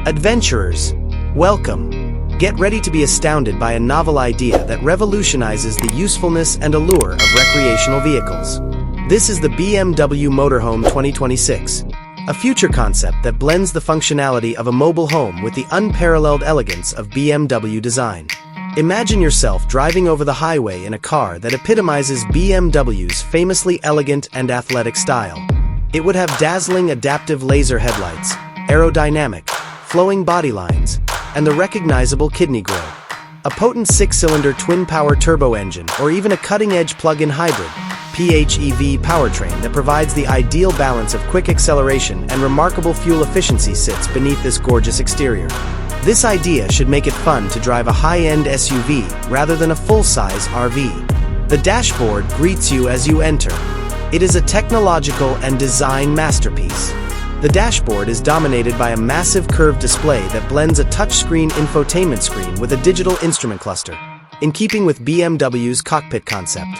Adventurers, welcome. Get ready to be astounded by a novel idea that revolutionizes the usefulness and allure of recreational vehicles. This is the BMW Motorhome 2026, a future concept that blends the functionality of a mobile home with the unparalleled elegance of BMW design. Imagine yourself driving over the highway in a car that epitomizes BMW's famously elegant and athletic style. It would have dazzling adaptive laser headlights, aerodynamic, flowing body lines, and the recognizable kidney grille. A potent 6-cylinder twin-power turbo engine, or even a cutting-edge plug-in hybrid, PHEV powertrain that provides the ideal balance of quick acceleration and remarkable fuel efficiency sits beneath this gorgeous exterior. This idea should make it fun to drive a high-end SUV rather than a full-size RV. The dashboard greets you as you enter. It is a technological and design masterpiece. The dashboard is dominated by a massive curved display that blends a touchscreen infotainment screen with a digital instrument cluster, in keeping with BMW's cockpit concept.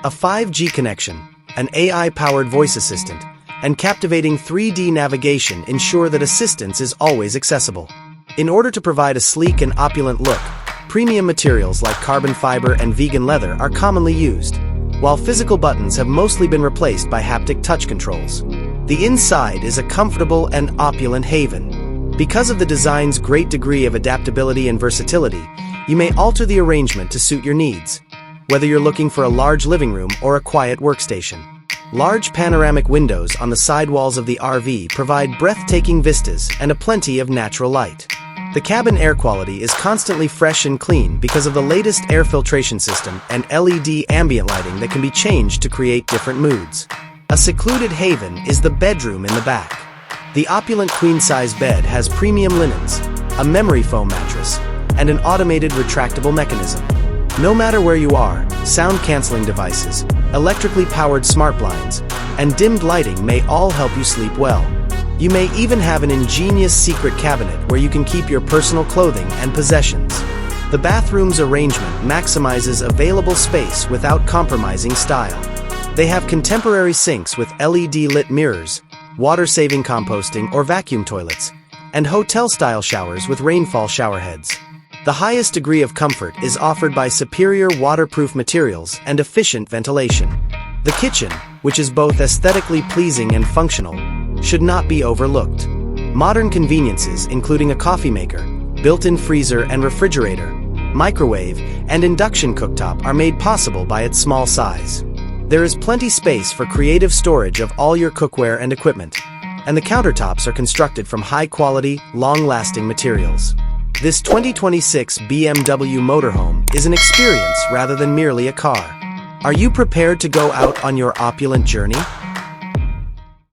A 5G connection, an AI-powered voice assistant, and captivating 3D navigation ensure that assistance is always accessible. In order to provide a sleek and opulent look, premium materials like carbon fiber and vegan leather are commonly used, while physical buttons have mostly been replaced by haptic touch controls. The inside is a comfortable and opulent haven. Because of the design's great degree of adaptability and versatility, you may alter the arrangement to suit your needs, whether you're looking for a large living room or a quiet workstation. Large panoramic windows on the sidewalls of the RV provide breathtaking vistas and a plenty of natural light. The cabin air quality is constantly fresh and clean because of the latest air filtration system and LED ambient lighting that can be changed to create different moods. A secluded haven is the bedroom in the back. The opulent queen-size bed has premium linens, a memory foam mattress, and an automated retractable mechanism. No matter where you are, sound-canceling devices, electrically powered smart blinds, and dimmed lighting may all help you sleep well. You may even have an ingenious secret cabinet where you can keep your personal clothing and possessions. The bathroom's arrangement maximizes available space without compromising style. They have contemporary sinks with LED-lit mirrors, water-saving composting or vacuum toilets, and hotel-style showers with rainfall showerheads. The highest degree of comfort is offered by superior waterproof materials and efficient ventilation. The kitchen, which is both aesthetically pleasing and functional, should not be overlooked. Modern conveniences, including a coffee maker, built-in freezer and refrigerator, microwave, and induction cooktop are made possible by its small size. There is plenty space for creative storage of all your cookware and equipment, and the countertops are constructed from high-quality, long-lasting materials. This 2026 BMW Motorhome is an experience rather than merely a car. Are you prepared to go out on your opulent journey?